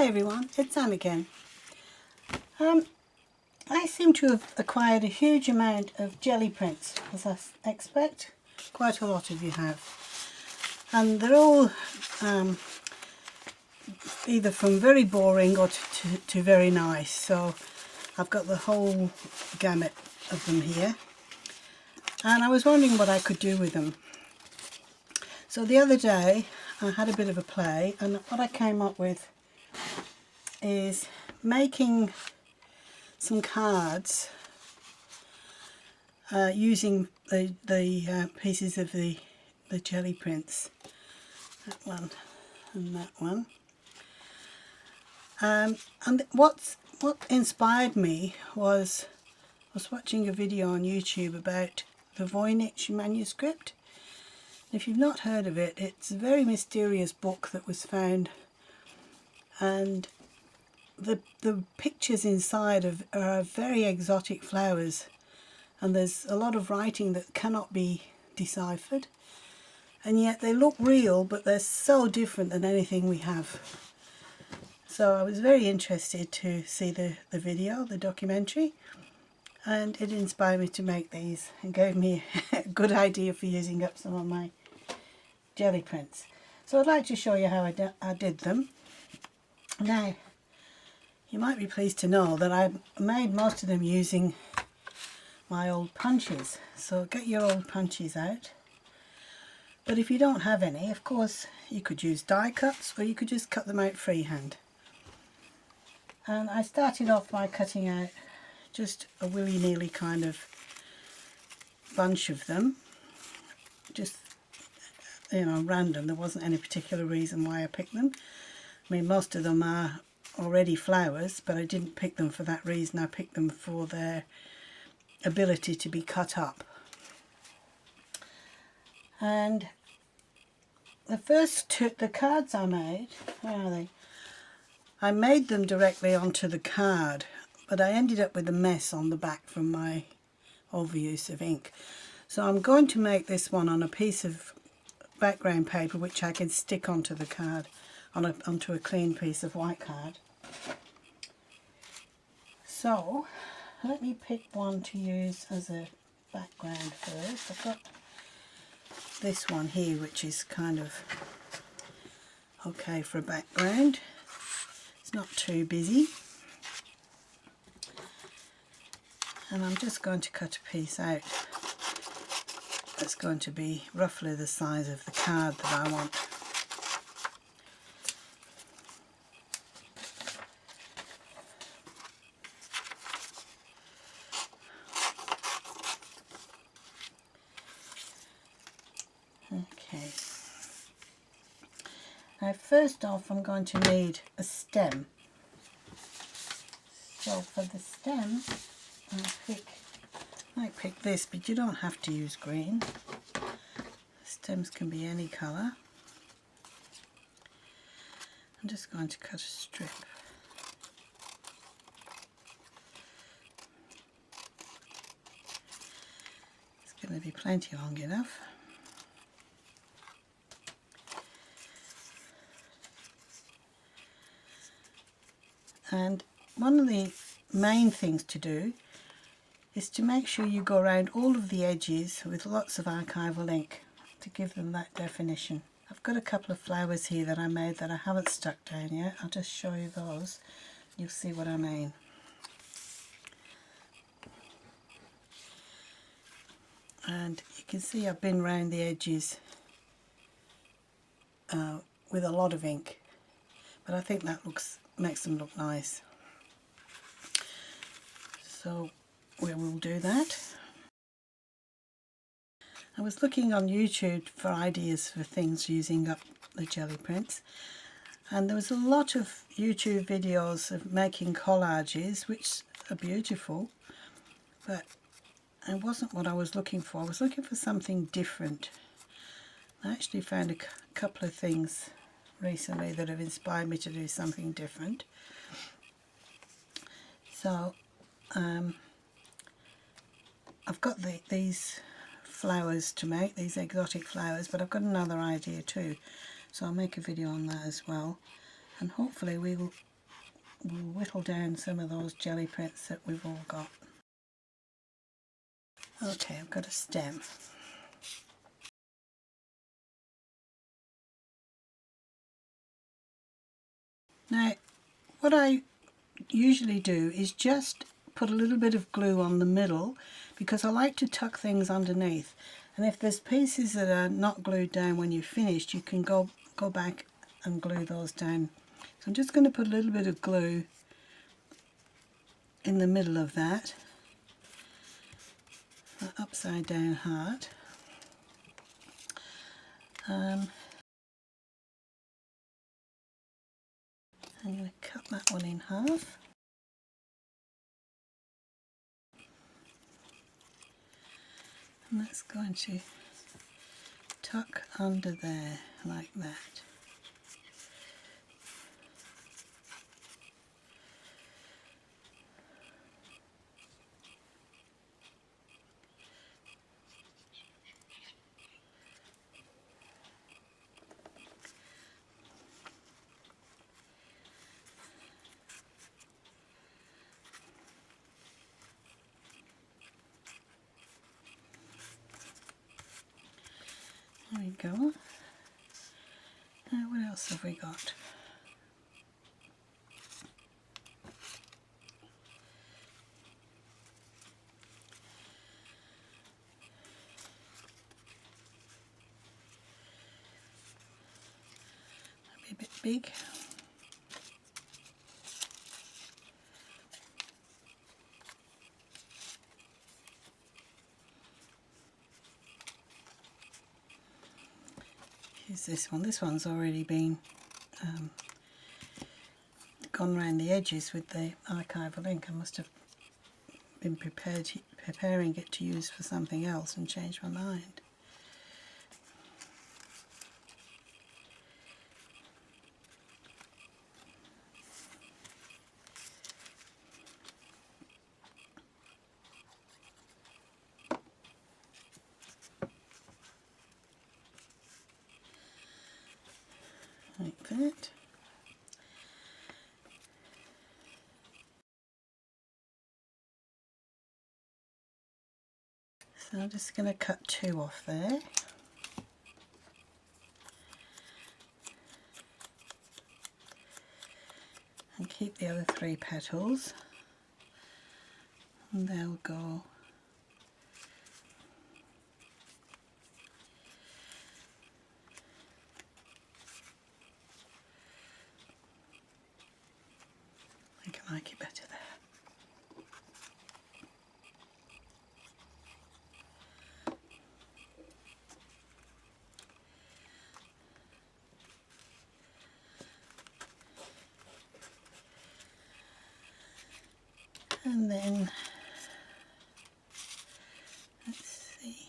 Hi everyone, it's Anne again. I seem to have acquired a huge amount of jelly prints, as I expect quite a lot of you have. And they're all either from very boring or to very nice. So I've got the whole gamut of them here. And I was wondering what I could do with them. So the other day I had a bit of a play, and what I came up with is making some cards using the pieces of the jelly prints, that one and that one. And what inspired me was watching a video on YouTube about the Voynich Manuscript. If you've not heard of it, it's a very mysterious book that was found, and the pictures inside are very exotic flowers, and there's a lot of writing that cannot be deciphered, and yet they look real, but they're so different than anything we have. So I was very interested to see the video, the documentary, and it inspired me to make these and gave me a good idea for using up some of my jelly prints. So I'd like to show you how I did them. Now, you might be pleased to know that I made most of them using my old punches. So get your old punches out. But if you don't have any, of course, you could use die cuts, or you could just cut them out freehand. And I started off by cutting out just a willy-nilly kind of bunch of them. Just, you know, random. There wasn't any particular reason why I picked them. I mean, most of them are already flowers, but I didn't pick them for that reason. I picked them for their ability to be cut up. And the the cards I made, where are they? I made them directly onto the card, but I ended up with a mess on the back from my overuse of ink. So I'm going to make this one on a piece of background paper which I can stick onto the card, onto a clean piece of white card. So let me pick one to use as a background first. I've got this one here, which is kind of okay for a background. It's not too busy. And I'm just going to cut a piece out that's going to be roughly the size of the card that I want. Okay. Now first off, I'm going to need a stem. So for the stem, I might pick this, but you don't have to use green. Stems can be any colour. I'm just going to cut a strip. It's going to be plenty long enough. And one of the main things to do is to make sure you go around all of the edges with lots of archival ink to give them that definition. I've got a couple of flowers here that I made that I haven't stuck down yet. I'll just show you those. You'll see what I mean. And you can see I've been around the edges with a lot of ink, but I think that makes them look nice. So we will do that. I was looking on YouTube for ideas for things using up the jelly prints, and there was a lot of YouTube videos of making collages, which are beautiful, but it wasn't what I was looking for. I was looking for something different. I actually found a couple of things recently that have inspired me to do something different. So I've got these flowers to make, these exotic flowers, but I've got another idea too, so I'll make a video on that as well, and hopefully we will will whittle down some of those jelly prints that we've all got. Okay, I've got a stem. Now, what I usually do is just put a little bit of glue on the middle, because I like to tuck things underneath. And if there's pieces that are not glued down when you've finished, you can go back and glue those down. So I'm just going to put a little bit of glue in the middle of that upside down heart. I'm going to cut that one in half. And that's going to tuck under there like that. There we go. Now what else have we got? That'd be a bit big. Here's this one. This one's already been gone around the edges with the archival ink. I must have been preparing it to use for something else and changed my mind. Like that. So I'm just going to cut 2 off there. And keep the other 3 petals. And they'll go I can like it better there. And then, let's see.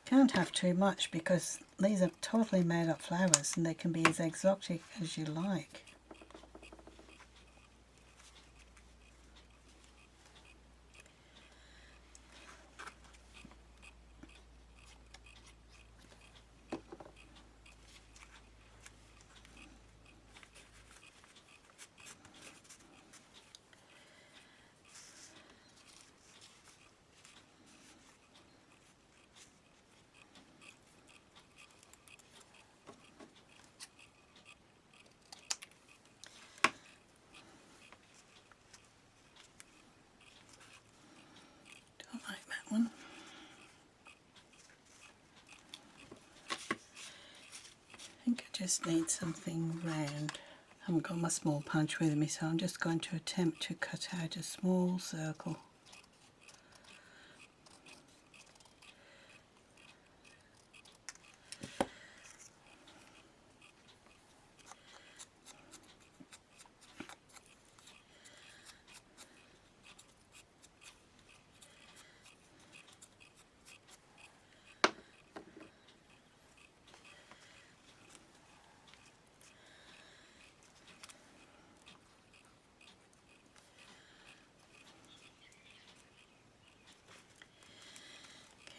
Can't have too much because these are totally made up flowers and they can be as exotic as you like. Don't like that one. I think I just need something round. I haven't got my small punch with me, so I'm just going to attempt to cut out a small circle.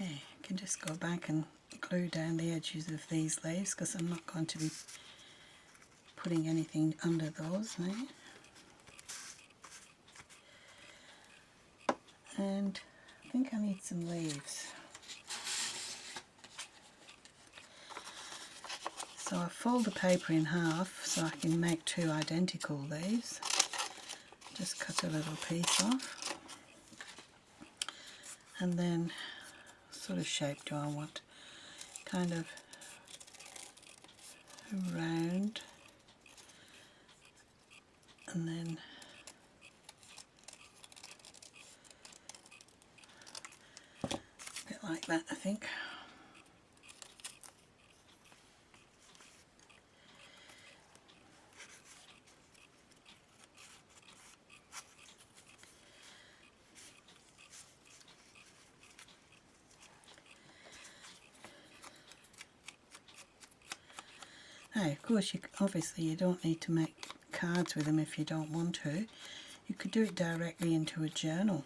Okay, I can just go back and glue down the edges of these leaves because I'm not going to be putting anything under those now. And I think I need some leaves. So I fold the paper in half so I can make two identical leaves. Just cut a little piece off. And then, what sort of shape do I want? Kind of round. And then a bit like that, I think. Now, of course, obviously you don't need to make cards with them if you don't want to. You could do it directly into a journal.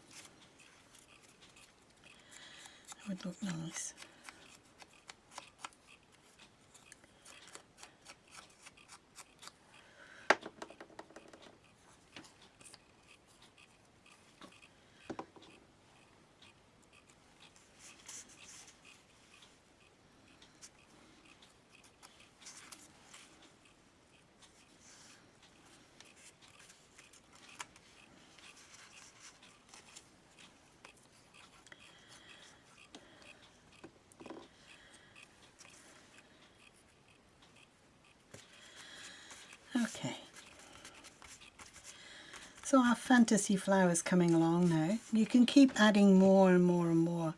It would look nice. Okay, so our fantasy flowers coming along now. You can keep adding more and more and more,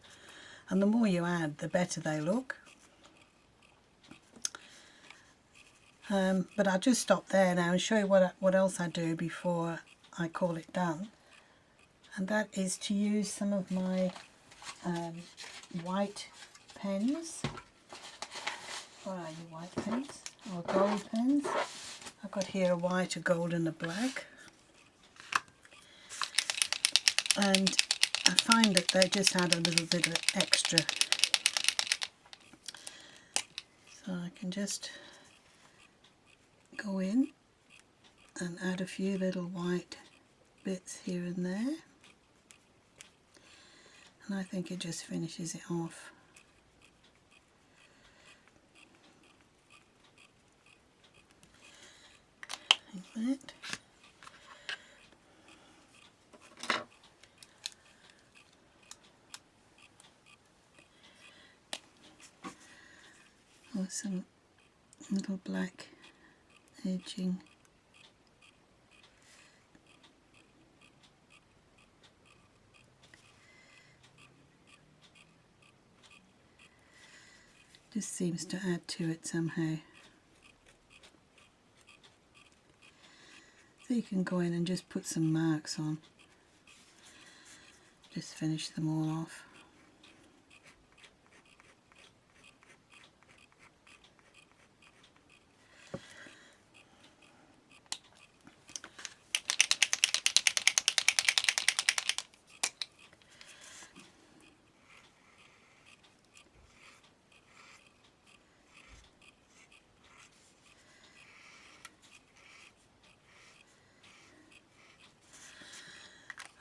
and the more you add, the better they look. But I'll just stop there now and show you what else I do before I call it done. And that is to use some of my white pens. What are you, white pens? Or gold pens? I've got here a white, a gold and a black. And I find that they just add a little bit of extra. So I can just go in and add a few little white bits here and there. And I think it just finishes it off. Like that. Or some little black edging. Just seems to add to it somehow. So you can go in and just put some marks on. Just finish them all off.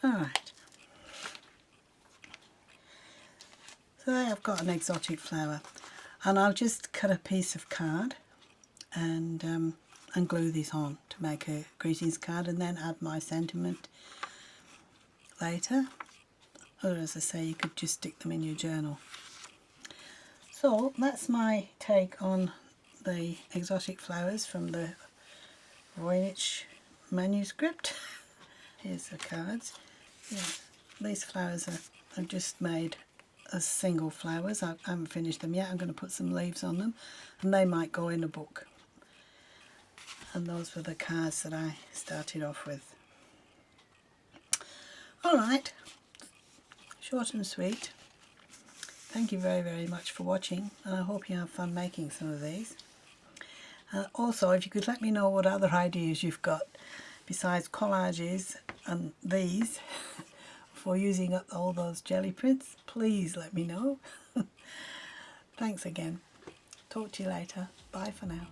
Alright, so there I've got an exotic flower, and I'll just cut a piece of card and glue this on to make a greetings card, and then add my sentiment later. Or as I say, you could just stick them in your journal. So that's my take on the exotic flowers from the Voynich manuscript. Here's the cards. Yeah, these flowers are just made as single flowers. I haven't finished them yet. I'm going to put some leaves on them, and they might go in a book. And those were the cards that I started off with. Alright, short and sweet. Thank you very, very much for watching, and I hope you have fun making some of these. Also, if you could let me know what other ideas you've got besides collages and these for using up all those jelly prints, please let me know. Thanks again. Talk to you later. Bye for now.